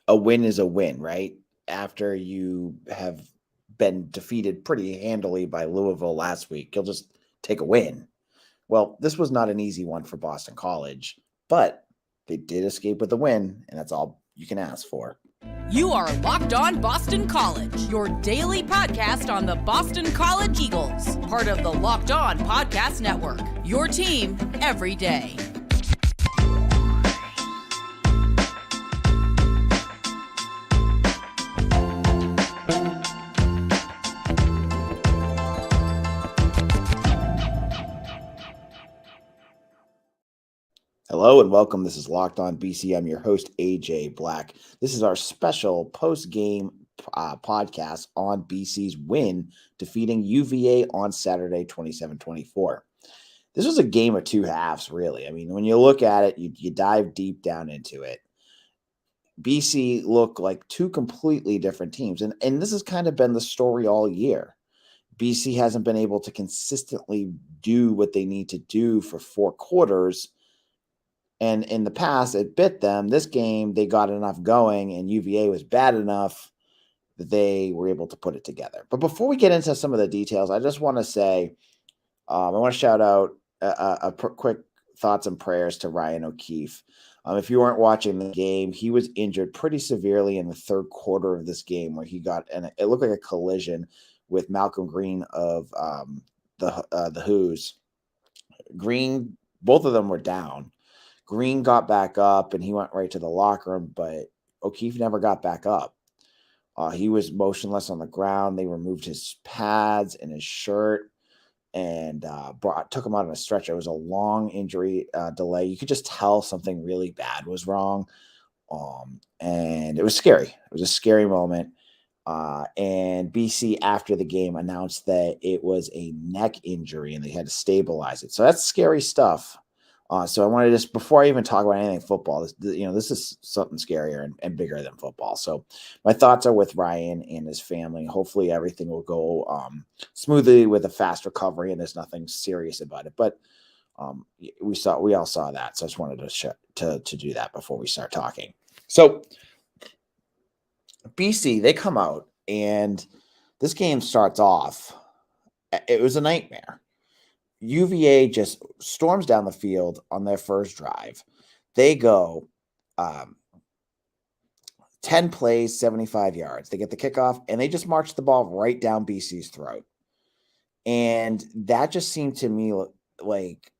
a win is a win, right? After you have been defeated pretty handily by Louisville last week, you'll just take a win. Well, this was not an easy one for Boston College, but they did escape with a win, and that's all you can ask for. You are Locked On Boston College, your daily podcast on the Boston College Eagles, part of the Locked On Podcast Network, your team every day. Hello and welcome. This is Locked On BC. I'm your host, AJ Black. this is our special post-game podcast on BC's win, defeating UVA on Saturday, 27-24. This was a game of two halves, really. I mean, when you look at it, you dive deep down into it. BC looked like two completely different teams, and this has kind of been the story all year. BC hasn't been able to consistently do what they need to do for four quarters. And in the past, it bit them. This game, they got enough going, and UVA was bad enough that they were able to put it together. But before we get into some of the details, I just want to say, I want to shout out quick thoughts and prayers to Ryan O'Keefe. If you weren't watching the game, he was injured pretty severely in the third quarter of this game, where he got, and it looked like a collision with Malcolm Green of the Who's. Green, both of them were down. Green got back up and he went right to the locker room, but O'Keefe never got back up. He was motionless on the ground. They removed his pads and his shirt and took him out on a stretcher. It was a long injury delay. You could just tell something really bad was wrong. And it was scary. It was a scary moment. And BC, after the game, announced that it was a neck injury and they had to stabilize it. So that's scary stuff. So I wanted to just, before I even talk about anything football, this is something scarier and bigger than football. So my thoughts are with Ryan and his family. Hopefully everything will go smoothly with a fast recovery and there's nothing serious about it. But we all saw that. So I just wanted to do that before we start talking. So BC, they come out and this game starts off. It was a nightmare. UVA just storms down the field on their first drive. They go 10 plays, 75 yards. They get the kickoff, and they just march the ball right down BC's throat. And that just seemed to me like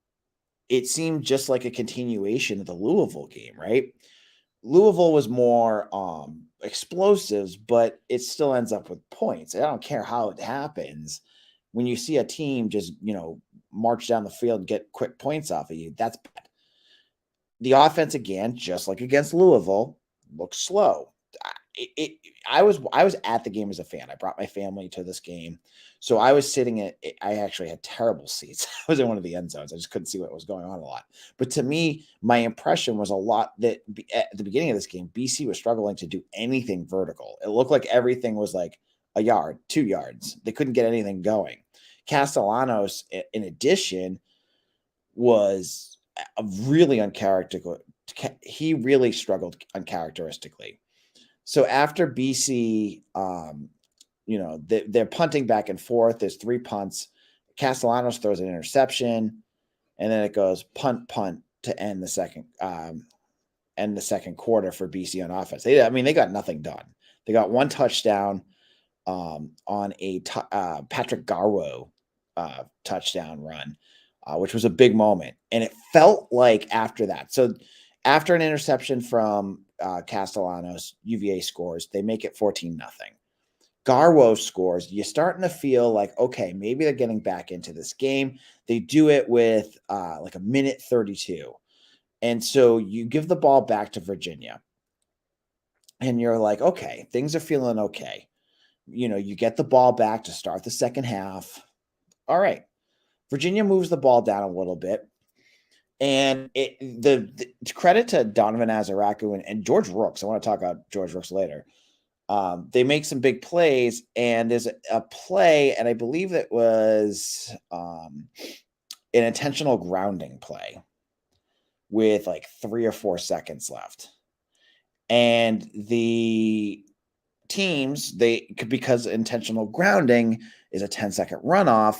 it seemed just like a continuation of the Louisville game, right? Louisville was more explosives, but it still ends up with points. I don't care how it happens. When you see a team just, march down the field and get quick points off of you, that's bad. The offense, again, just like against Louisville, looked slow. I was at the game as a fan. I brought my family to this game. So I was I actually had terrible seats. I was in one of the end zones. I just couldn't see what was going on a lot. But to me, my impression was a lot that at the beginning of this game, BC was struggling to do anything vertical. It looked like everything was like a yard, 2 yards. They couldn't get anything going. Castellanos, in addition, was a really uncharacteristic. He really struggled uncharacteristically. So after BC, they're punting back and forth. There's 3 punts. Castellanos throws an interception, and then it goes punt to end the second quarter for BC on offense. They got nothing done. They got 1 touchdown on a Patrick Garwo touchdown run, which was a big moment. And it felt like after that, so after an interception from Castellanos, UVA scores, they make it 14-0. Garwo scores. You're starting to feel like, okay, maybe they're getting back into this game. They do it with like a minute 32. And so you give the ball back to Virginia. And you're like, okay, things are feeling okay. You get the ball back to start the second half. All right. Virginia moves the ball down a little bit. And the credit to Donovan Azaraku and George Rooks. I want to talk about George Rooks later. They make some big plays, and there's a play, and I believe it was an intentional grounding play with like 3 or 4 seconds left. And the teams, because intentional grounding is a 10-second runoff,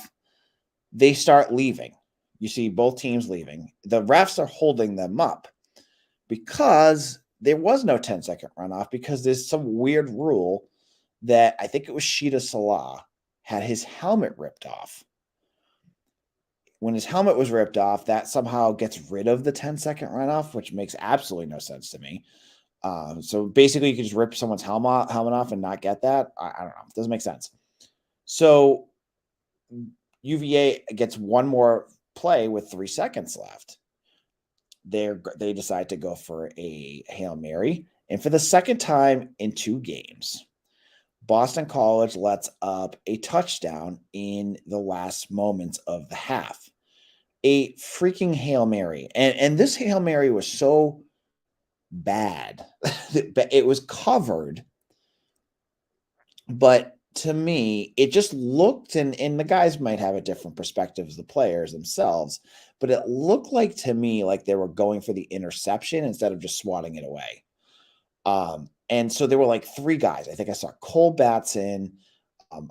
they start leaving. You see both teams leaving. The refs are holding them up because there was no 10-second runoff, because there's some weird rule that I think it was Sheeta Salah had his helmet ripped off. When his helmet was ripped off, that somehow gets rid of the 10-second runoff, which makes absolutely no sense to me. So basically, you can just rip someone's helmet off and not get that. I don't know. It doesn't make sense. So UVA gets one more play with 3 seconds left. They decide to go for a Hail Mary. And for the second time in 2 games, Boston College lets up a touchdown in the last moments of the half. A freaking Hail Mary. And this Hail Mary was so bad. It was covered. But to me, it just looked, and the guys might have a different perspective as the players themselves, but it looked like to me like they were going for the interception instead of just swatting it away. And so there were like 3 guys. I think I saw Cole Batson,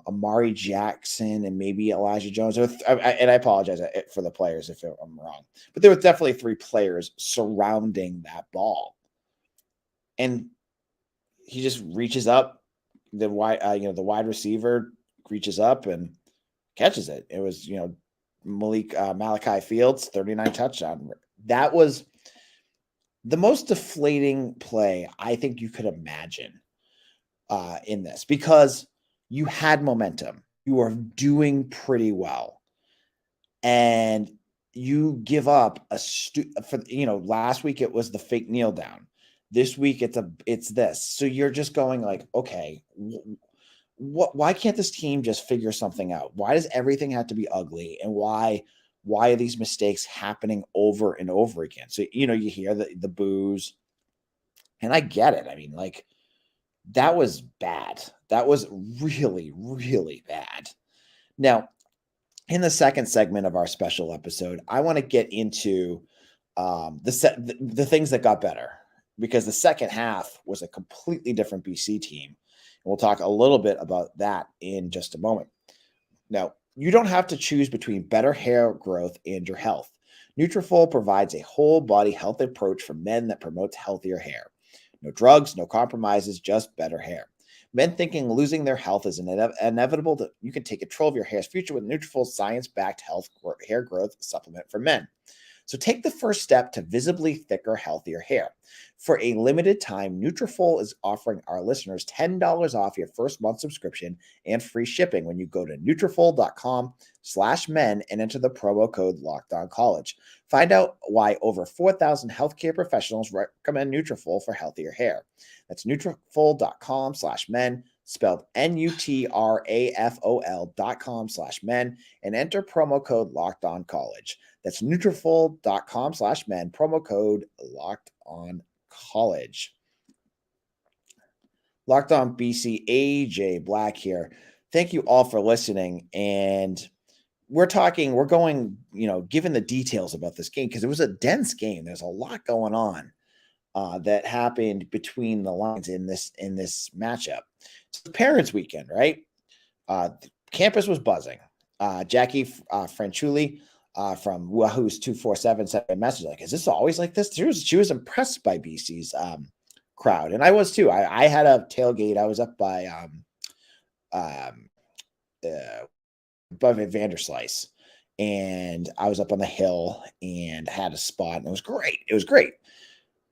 Amari Jackson, and maybe Elijah Jones. And I apologize for the players if I'm wrong, but there were definitely 3 players surrounding that ball. And he just reaches up, the wide receiver reaches up and catches it. It was, Malachi Fields, 39 touchdown. That was the most deflating play I think you could imagine in this, because you had momentum. You were doing pretty well. And you give up last week it was the fake kneel down. This week it's this. So you're just going like, okay, why can't this team just figure something out? Why does everything have to be ugly? And why are these mistakes happening over and over again? So, you hear the boos, and I get it. I mean, like, that was bad. That was really, really bad. Now, in the second segment of our special episode, I want to get into the things that got better, because the second half was a completely different BC team. And we'll talk a little bit about that in just a moment. Now, you don't have to choose between better hair growth and your health. Nutrafol provides a whole body health approach for men that promotes healthier hair. No drugs, no compromises, just better hair. Men thinking losing their health is inevitable, that you can take control of your hair's future with Nutrafol's science-backed hair growth supplement for men. So take the first step to visibly thicker, healthier hair. For a limited time, Nutrafol is offering our listeners $10 off your first month subscription and free shipping when you go to Nutrafol.com/men and enter the promo code LOCKEDONCollege. Find out why over 4,000 healthcare professionals recommend Nutrafol for healthier hair. That's Nutrafol.com/men, spelled Nutrafol.com/men, and enter promo code LOCKEDONCollege. That's Nutrafol.com/men, promo code LOCKEDONCollege. Locked On BC, AJ Black here. Thank you all for listening. And we're going, given the details about this game, because it was a dense game. There's a lot going on that happened between the lines in this matchup. It's the Parents' Weekend, right? Campus was buzzing. Jackie Franchuli from Wahoo's 247 sent a message like, "Is this always like this?" She was impressed by BC's crowd, and I was too. I had a tailgate. I was up by above Vanderslice, and I was up on the hill and had a spot, and it was great. It was great.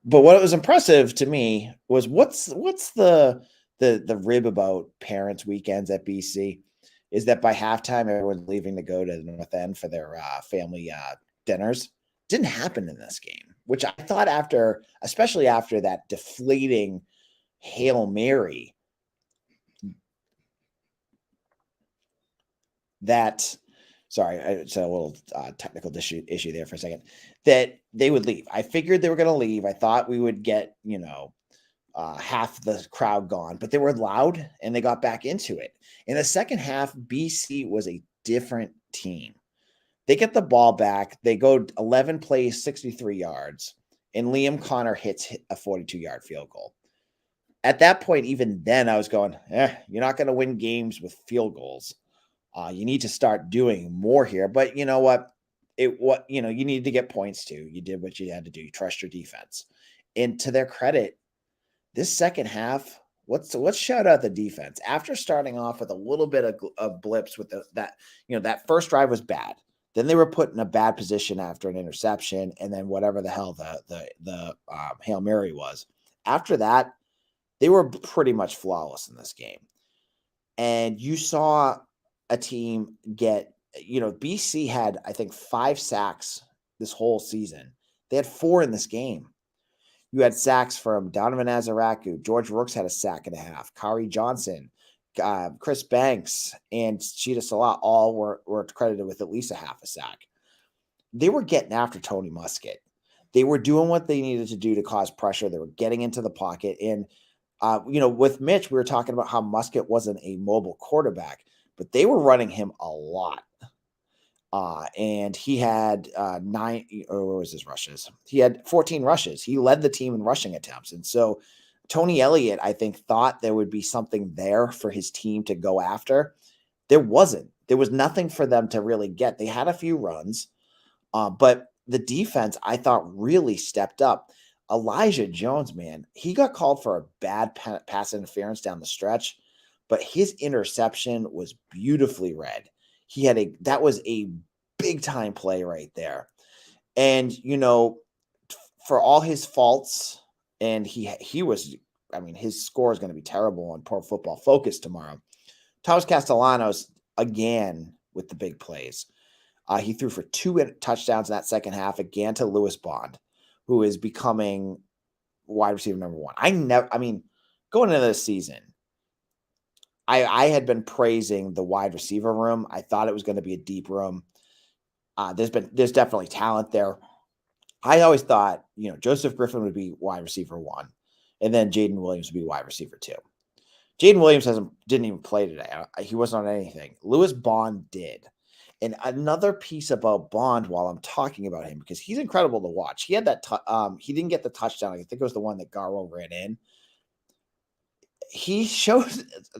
But what was impressive to me was what's the rib about Parents' Weekends at BC is that by halftime everyone's leaving to go to the North End for their family dinners. Didn't happen in this game, which I thought especially after that deflating Hail Mary, it's a little technical issue there for a second, that they would leave. I figured they were going to leave. I thought we would get, half the crowd gone, but they were loud and they got back into it. In the second half, BC was a different team. They get the ball back. They go 11 plays, 63 yards, and Liam Connor hits a 42-yard field goal. at that point, even then, I was going, you're not going to win games with field goals. You need to start doing more here. But you know what? You need to get points too. You did what you had to do. You trust your defense. And to their credit, this second half, let's shout out the defense. After starting off with a little bit of blips with that first drive was bad. Then they were put in a bad position after an interception, and then whatever the hell the Hail Mary was. After that, they were pretty much flawless in this game. And you saw a team get, BC had, I think, 5 sacks this whole season. They had 4 in this game. You had sacks from Donovan Azaraku. George Rooks had a sack and a half. Kari Johnson, Chris Banks, and Sheeta Salah all were credited with at least a half a sack. They were getting after Tony Muskett. They were doing what they needed to do to cause pressure. They were getting into the pocket. And, with Mitch, we were talking about how Muskett wasn't a mobile quarterback, but they were running him a lot. And he had 9, or what was his rushes? He had 14 rushes. He led the team in rushing attempts. And so Tony Elliott, I think, thought there would be something there for his team to go after. There wasn't. There was nothing for them to really get. They had a few runs, but the defense, I thought, really stepped up. Elijah Jones, man, he got called for a bad pass interference down the stretch, but his interception was beautifully read. That was a big time play right there. And, for all his faults, and he was, his score is going to be terrible on Pro Football Focus tomorrow. Thomas Castellanos, again, with the big plays. He threw for 2 touchdowns in that second half, again to Lewis Bond, who is becoming wide receiver number 1. Going into this season, I had been praising the wide receiver room. I thought it was going to be a deep room. There's definitely talent there. I always thought, Joseph Griffin would be wide receiver 1, and then Jaden Williams would be wide receiver 2. Jaden Williams didn't even play today. He wasn't on anything. Lewis Bond did. And another piece about Bond, while I'm talking about him, because he's incredible to watch. He had that. He didn't get the touchdown. I think it was the one that Garwo ran in. He showed,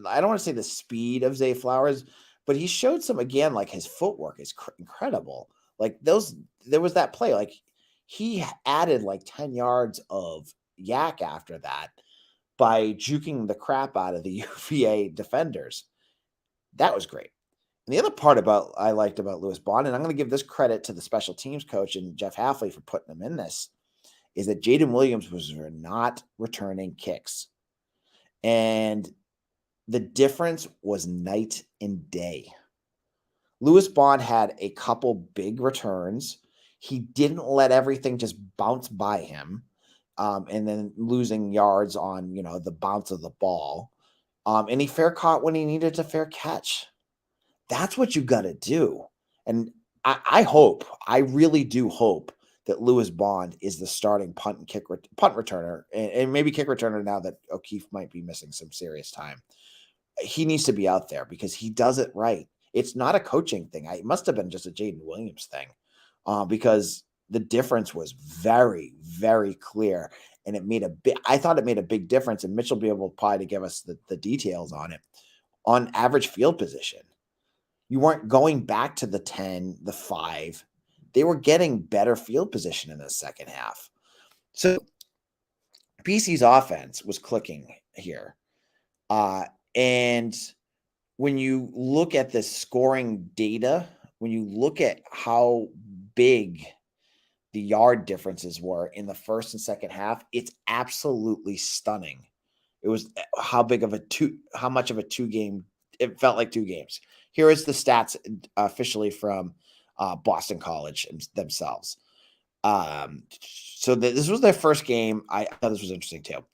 I don't want to say the speed of Zay Flowers, but he showed some, again, like his footwork is incredible. Like there was that play, like he added like 10 yards of yak after that by juking the crap out of the UVA defenders. That was great. And the other part I liked about Lewis Bond, and I'm going to give this credit to the special teams coach and Jeff Halfley for putting him in this, is that Jaden Williams was not returning kicks. And the difference was night and day. Lewis Bond had a couple big returns. He didn't let everything just bounce by him, and then losing yards on, the bounce of the ball. And he fair caught when he needed to fair catch. That's what you got to do. And I really do hope that Lewis Bond is the starting punt returner, and maybe kick returner now that O'Keefe might be missing some serious time. He needs to be out there because he does it right. It's not a coaching thing. It must have been just a Jaden Williams thing, because the difference was very, very clear, and I thought it made a big difference. And Mitch will be able probably to give us the details on it. On average field position, you weren't going back to the 10, the 5. They were getting better field position in the second half. So BC's offense was clicking here. And when you look at the scoring data, when you look at how big the yard differences were in the first and second half, it's absolutely stunning. It was how much of a 2-game, it felt like 2 games. Here is the stats officially from Boston College themselves. So this was their first game. I thought this was interesting too.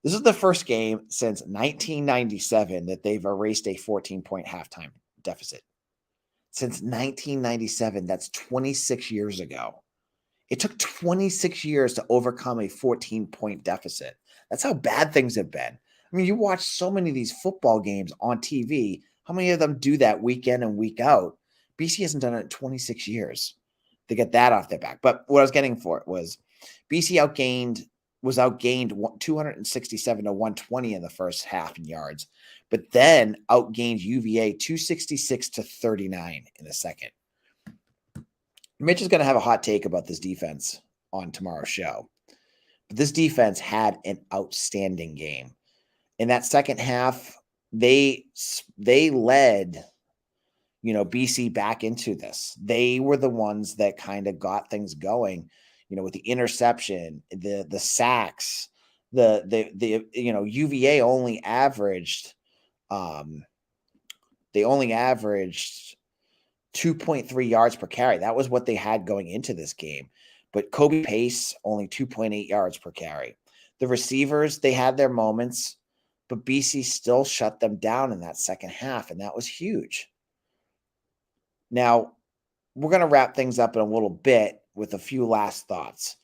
This is the first game since 1997 that they've erased a 14-point halftime deficit. Since 1997, that's 26 years ago. It took 26 years to overcome a 14-point deficit. That's how bad things have been. I mean, you watch so many of these football games on TV. How many of them do that week in and week out? BC hasn't done it in 26 years to get that off their back. But what I was getting for it was BC outgained was outgained 267 to 120 in the first half in yards, but then outgained UVA 266 to 39 in the second. Mitch is going to have a hot take about this defense on tomorrow's show. But this defense had an outstanding game. In that second half, they led, BC back into this. They were the ones that kind of got things going, with the interception, the sacks, the UVA only averaged 2.3 yards per carry. That was what they had going into this game. But Kobe Pace, only 2.8 yards per carry. The receivers, they had their moments, but BC still shut them down in that second half, and that was huge. Now, we're going to wrap things up in a little bit with a few last thoughts.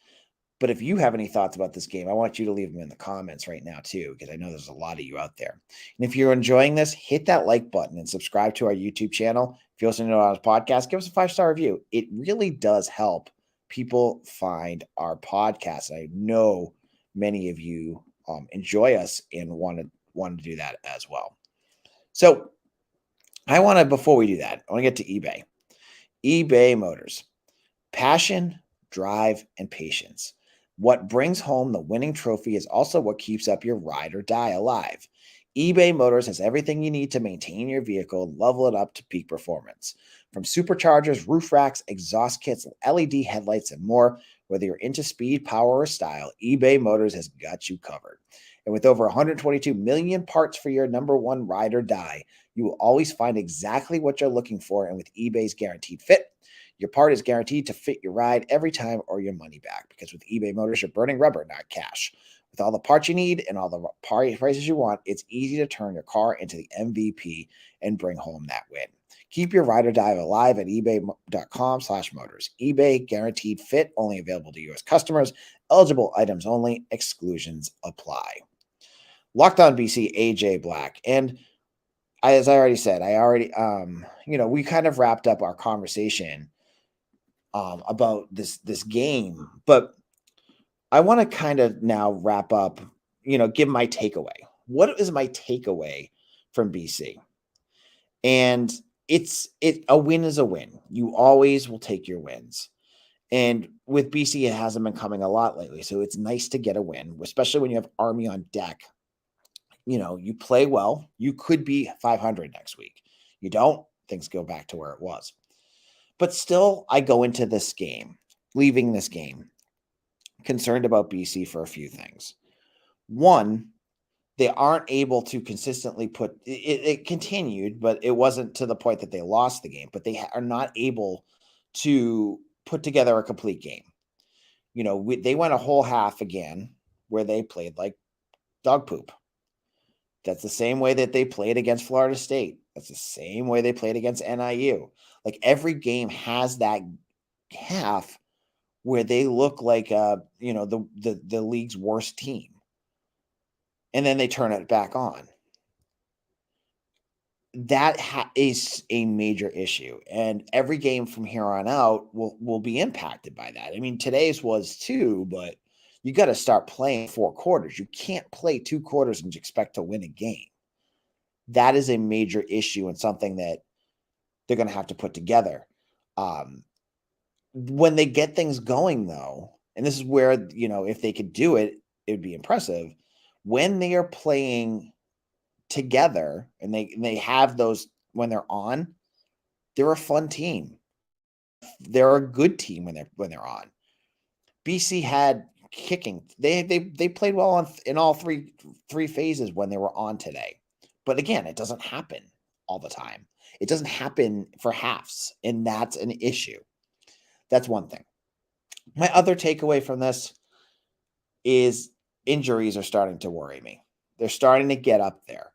But if you have any thoughts about this game, I want you to leave them in the comments right now too, because I know there's a lot of you out there. And if you're enjoying this, hit that like button and subscribe to our YouTube channel. If you're listening to our podcast, give us a 5-star review. It really does help people find our podcast. I know many of you enjoy us and want to do that as well. So before we do that, I want to get to eBay. eBay Motors. Passion, drive, and patience. What brings home the winning trophy is also what keeps up your ride or die alive. eBay Motors has everything you need to maintain your vehicle and level it up to peak performance. From superchargers, roof racks, exhaust kits, LED headlights, and more, whether you're into speed, power, or style, eBay Motors has got you covered. And with over 122 million parts for your number one ride or die, you will always find exactly what you're looking for. And with eBay's Guaranteed Fit, your part is guaranteed to fit your ride every time or your money back. Because with eBay Motors, you're burning rubber, not cash. With all the parts you need and all the prices you want, it's easy to turn your car into the MVP and bring home that win. Keep your ride or die alive at ebay.com/motors. eBay Guaranteed Fit, only available to U.S. customers. Eligible items only. Exclusions apply. Locked on BC, AJ Black. And as I already said, we kind of wrapped up our conversation about this game, but I want to kind of now wrap up, give my takeaway. What is my takeaway from BC? And a win is a win. You always will take your wins. And with BC, it hasn't been coming a lot lately. So it's nice to get a win, especially when you have Army on deck. You play well. You could be 500 next week. You don't, things go back to where it was. But still, I go into this game, leaving this game, concerned about BC for a few things. One, they aren't able to consistently put it continued, but it wasn't to the point that they lost the game, but they are not able to put together a complete game. They went a whole half again where they played like dog poop. That's the same way that they played against Florida State. That's the same way they played against NIU. Like every game has that half where they look like the league's worst team. And then they turn it back on. That is a major issue. And every game from here on out will be impacted by that. I mean, today's was too, but you got to start playing 4 quarters. You can't play 2 quarters and expect to win a game. That is a major issue and something that they're going to have to put together. When they get things going, though, and this is where, if they could do it, it would be impressive. When they are playing together and they have those when they're on, they're a fun team. They're a good team when they're on. BC had kicking. They played well in all three phases when they were on today. But again, it doesn't happen all the time. It doesn't happen for halves, and that's an issue. That's one thing. My other takeaway from this is injuries are starting to worry me. They're starting to get up there.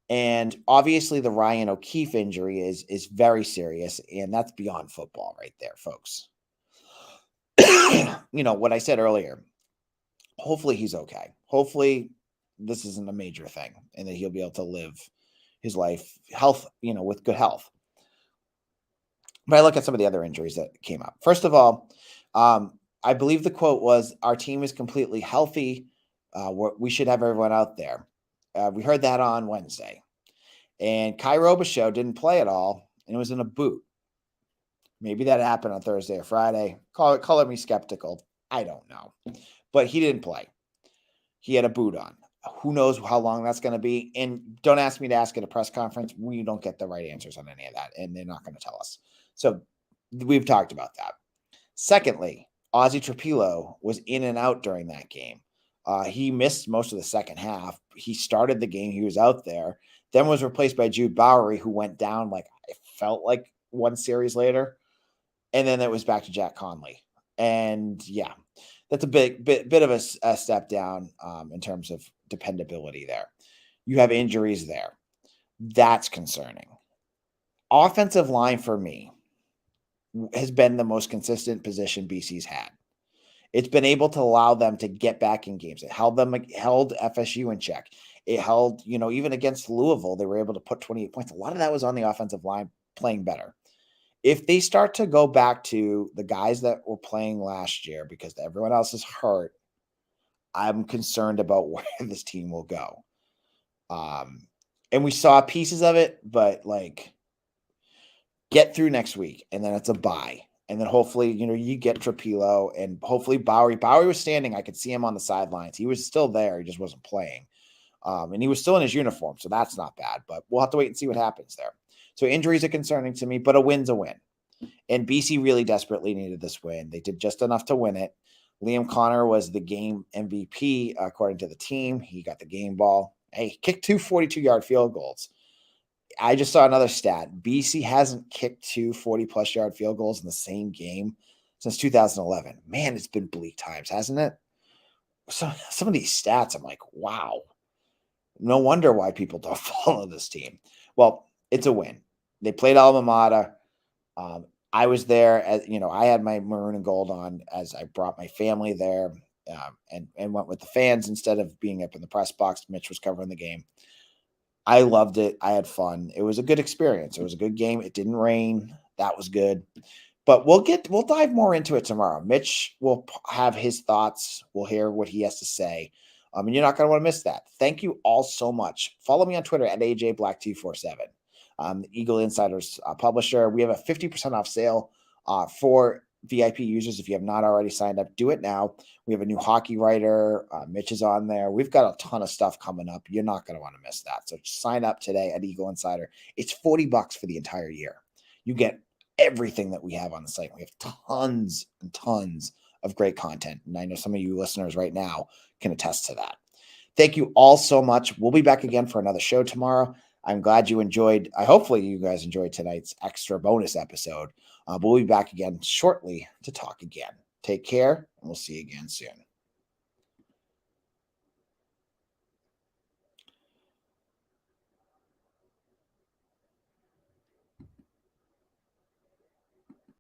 And obviously the Ryan O'Keefe injury is very serious, and that's beyond football right there, folks. What I said earlier, hopefully he's okay. Hopefully this isn't a major thing and that he'll be able to live his life with good health. But I look at some of the other injuries that came up. First of all, I believe the quote was, "Our team is completely healthy. We should have everyone out there." We heard that on Wednesday. And Kai Robichaux didn't play at all, and it was in a boot. Maybe that happened on Thursday or Friday. Color me skeptical. I don't know. But he didn't play. He had a boot on. Who knows how long that's going to be? And don't ask me to ask at a press conference. We don't get the right answers on any of that, and they're not going to tell us. So we've talked about that. Secondly, Ozzy Trapilo was in and out during that game. He missed most of the second half. He started the game. He was out there, then was replaced by Jude Bowery, who went down it felt like one series later. And then it was back to Jack Conley. And yeah, that's a bit of a step down in terms of dependability there. You have injuries there. That's concerning. Offensive line for me has been the most consistent position BC's had. It's been able to allow them to get back in games. It held FSU in check. It held, even against Louisville, they were able to put 28 points. A lot of that was on the offensive line playing better. If they start to go back to the guys that were playing last year because everyone else is hurt, I'm concerned about where this team will go. And we saw pieces of it, but get through next week, and then it's a bye. And then hopefully, you get Trapilo and hopefully Bowery. Bowery was standing. I could see him on the sidelines. He was still there. He just wasn't playing. And he was still in his uniform, so that's not bad. But we'll have to wait and see what happens there. So injuries are concerning to me, but a win's a win. And BC really desperately needed this win. They did just enough to win it. Liam Connor was the game MVP, according to the team. He got the game ball. Hey, he kicked 2 42-yard field goals. I just saw another stat. BC hasn't kicked 2 40-plus yard field goals in the same game since 2011. Man, it's been bleak times, hasn't it? So some of these stats, I'm like, wow. No wonder why people don't follow this team. Well, it's a win. They played alma mater. I was there I had my maroon and gold on as I brought my family there and went with the fans instead of being up in the press box. Mitch was covering the game. I loved it. I had fun. It was a good experience. It was a good game. It didn't rain. That was good. But we'll dive more into it tomorrow. Mitch will have his thoughts. We'll hear what he has to say. And you're not going to want to miss that. Thank you all so much. Follow me on Twitter at AJBlack247. Eagle Insider's publisher. We have a 50% off sale for VIP users. If you have not already signed up, do it now. We have a new hockey writer. Mitch is on there. We've got a ton of stuff coming up. You're not going to want to miss that. So sign up today at Eagle Insider. It's $40 for the entire year. You get everything that we have on the site. We have tons and tons of great content. And I know some of you listeners right now can attest to that. Thank you all so much. We'll be back again for another show tomorrow. I'm glad you enjoyed. Hopefully you guys enjoyed tonight's extra bonus episode. We'll be back again shortly to talk again. Take care, and we'll see you again soon.